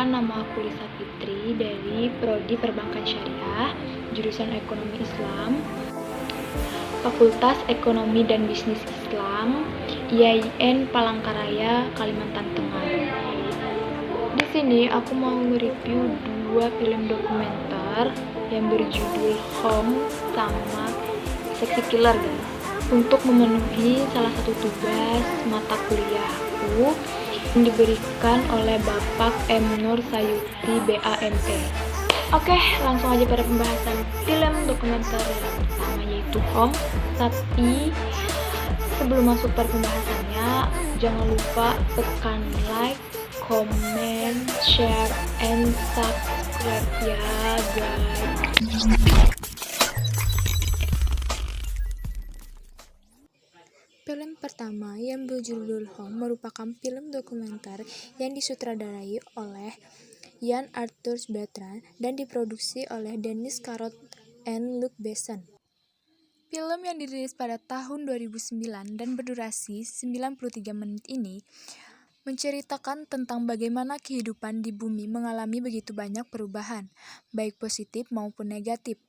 Perkenalkan, nama aku Lisa Fitri dari Prodi Perbankan Syariah, jurusan Ekonomi Islam, Fakultas Ekonomi dan Bisnis Islam, IAIN Palangkaraya, Kalimantan Tengah. Di sini aku mau nge-review 2 film dokumenter yang berjudul Home sama Sexy Killer, guys. Untuk memenuhi salah satu tugas mata kuliahku yang diberikan oleh Bapak M. Nur Sayuti BAME. Oke, langsung aja pada pembahasan film dokumenter yang pertama, yaitu Home. Tapi sebelum masuk pada pembahasannya, jangan lupa tekan like, comment, share, and subscribe ya guys. Film pertama yang berjudul Home merupakan film dokumenter yang disutradarai oleh Yann Arthur Bertrand dan diproduksi oleh Dennis Carrot and Luc Besson. Film yang dirilis pada tahun 2009 dan berdurasi 93 menit ini menceritakan tentang bagaimana kehidupan di bumi mengalami begitu banyak perubahan, baik positif maupun negatif.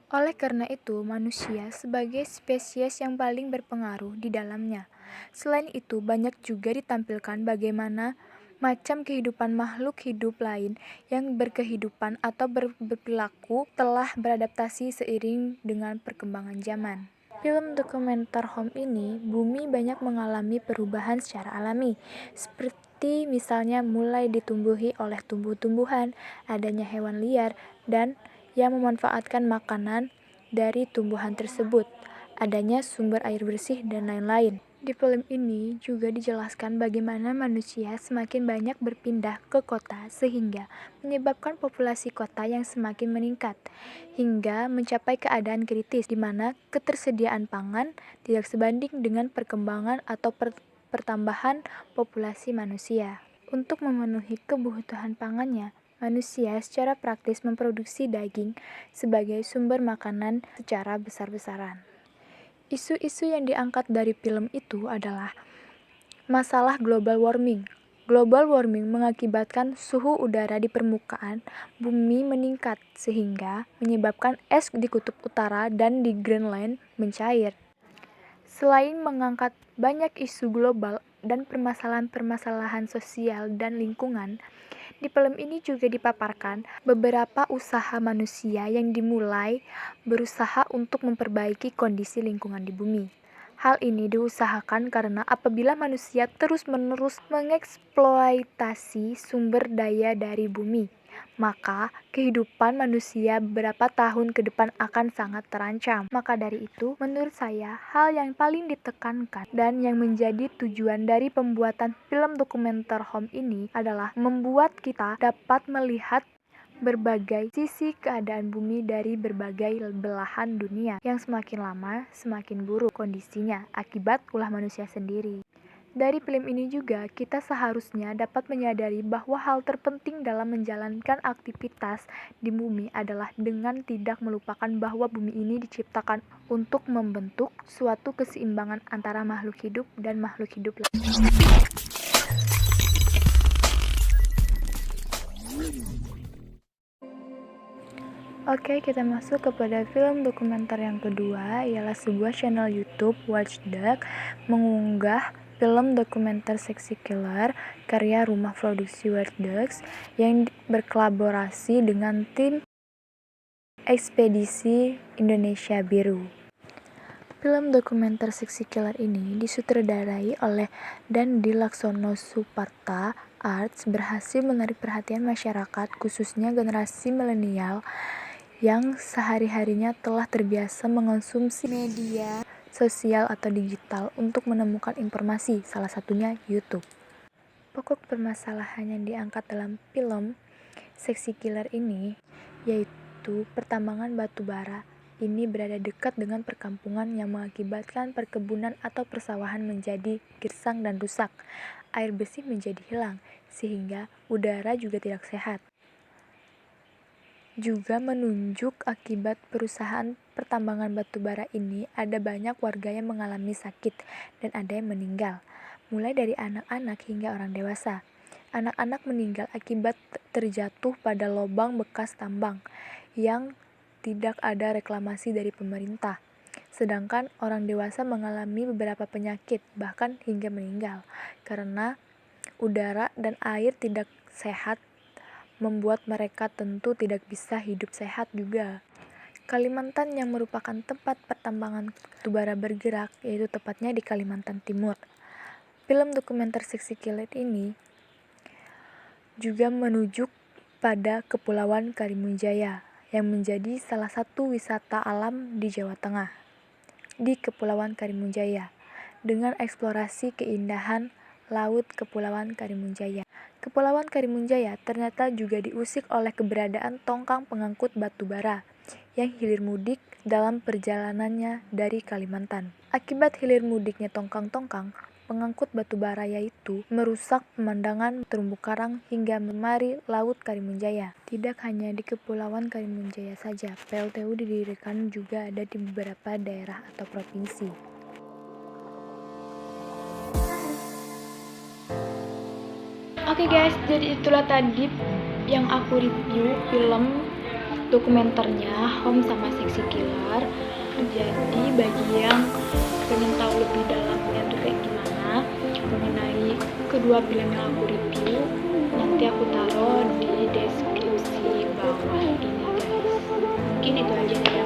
Oleh karena itu, manusia sebagai spesies yang paling berpengaruh di dalamnya. Selain itu, banyak juga ditampilkan bagaimana macam kehidupan makhluk hidup lain yang berkehidupan atau berperilaku telah beradaptasi seiring dengan perkembangan zaman. Film dokumenter Home ini, bumi banyak mengalami perubahan secara alami, seperti misalnya mulai ditumbuhi oleh tumbuh-tumbuhan, adanya hewan liar, dan yang memanfaatkan makanan dari tumbuhan tersebut, adanya sumber air bersih, dan lain-lain. Di film ini juga dijelaskan bagaimana manusia semakin banyak berpindah ke kota sehingga menyebabkan populasi kota yang semakin meningkat, hingga mencapai keadaan kritis di mana ketersediaan pangan tidak sebanding dengan perkembangan atau pertambahan populasi manusia. Untuk memenuhi kebutuhan pangannya, manusia secara praktis memproduksi daging sebagai sumber makanan secara besar-besaran. Isu-isu yang diangkat dari film itu adalah masalah global warming. Global warming mengakibatkan suhu udara di permukaan bumi meningkat sehingga menyebabkan es di kutub utara dan di Greenland mencair. Selain mengangkat banyak isu global dan permasalahan-permasalahan sosial dan lingkungan, di film ini juga dipaparkan beberapa usaha manusia yang dimulai berusaha untuk memperbaiki kondisi lingkungan di bumi. Hal ini diusahakan karena apabila manusia terus-menerus mengeksploitasi sumber daya dari bumi, maka kehidupan manusia beberapa tahun ke depan akan sangat terancam. Maka dari itu, menurut saya, hal yang paling ditekankan dan yang menjadi tujuan dari pembuatan film dokumenter Home ini adalah membuat kita dapat melihat berbagai sisi keadaan bumi dari berbagai belahan dunia yang semakin lama semakin buruk kondisinya akibat ulah manusia sendiri. Dari film ini juga kita seharusnya dapat menyadari bahwa hal terpenting dalam menjalankan aktivitas di bumi adalah dengan tidak melupakan bahwa bumi ini diciptakan untuk membentuk suatu keseimbangan antara makhluk hidup dan makhluk hidup lain. Oke, kita masuk kepada film dokumenter yang kedua, ialah sebuah channel YouTube, Watchdog, mengunggah film dokumenter Sexy Killer karya rumah produksi Watchdogs yang berkolaborasi dengan tim Ekspedisi Indonesia Biru. Film dokumenter Sexy Killer ini disutradarai oleh Dandi Laksono Suparta Arts, berhasil menarik perhatian masyarakat khususnya generasi milenial yang sehari-harinya telah terbiasa mengonsumsi media sosial atau digital untuk menemukan informasi, salah satunya YouTube. Pokok permasalahan yang diangkat dalam film Sexy Killer ini yaitu pertambangan batu bara ini berada dekat dengan perkampungan yang mengakibatkan perkebunan atau persawahan menjadi gersang dan rusak, air bersih menjadi hilang, sehingga udara juga tidak sehat. Juga menunjuk akibat perusahaan pertambangan batu bara ini ada banyak warga yang mengalami sakit dan ada yang meninggal, mulai dari anak-anak hingga orang dewasa. anak-anak meninggal akibat terjatuh pada lubang bekas tambang yang tidak ada reklamasi dari pemerintah. Sedangkan orang dewasa mengalami beberapa penyakit, bahkan hingga meninggal, karena udara dan air tidak sehat membuat mereka tentu tidak bisa hidup sehat juga. Kalimantan yang merupakan tempat pertambangan batubara bergerak, yaitu tepatnya di Kalimantan Timur. Film dokumenter Seksi Kilat ini juga menuju pada Kepulauan Karimun Jaya yang menjadi salah satu wisata alam di Jawa Tengah. Di Kepulauan Karimun Jaya, dengan eksplorasi keindahan Laut Kepulauan Karimun Jaya. Kepulauan Karimun Jaya ternyata juga diusik oleh keberadaan tongkang pengangkut batu bara yang hilir mudik dalam perjalanannya dari Kalimantan. Akibat hilir mudiknya tongkang-tongkang pengangkut batu bara yaitu merusak pemandangan terumbu karang hingga memari Laut Karimun Jaya. Tidak hanya di Kepulauan Karimun Jaya saja, PLTU didirikan juga ada di beberapa daerah atau provinsi. Oke guys, jadi itulah tadi yang aku review film dokumenternya Home sama Seksi Killer. Jadi bagi yang pengen tahu lebih dalamnya tuh kayak gimana mengenai kedua film yang aku review, nanti aku taruh di deskripsi bawah ini guys. Mungkin itu aja dari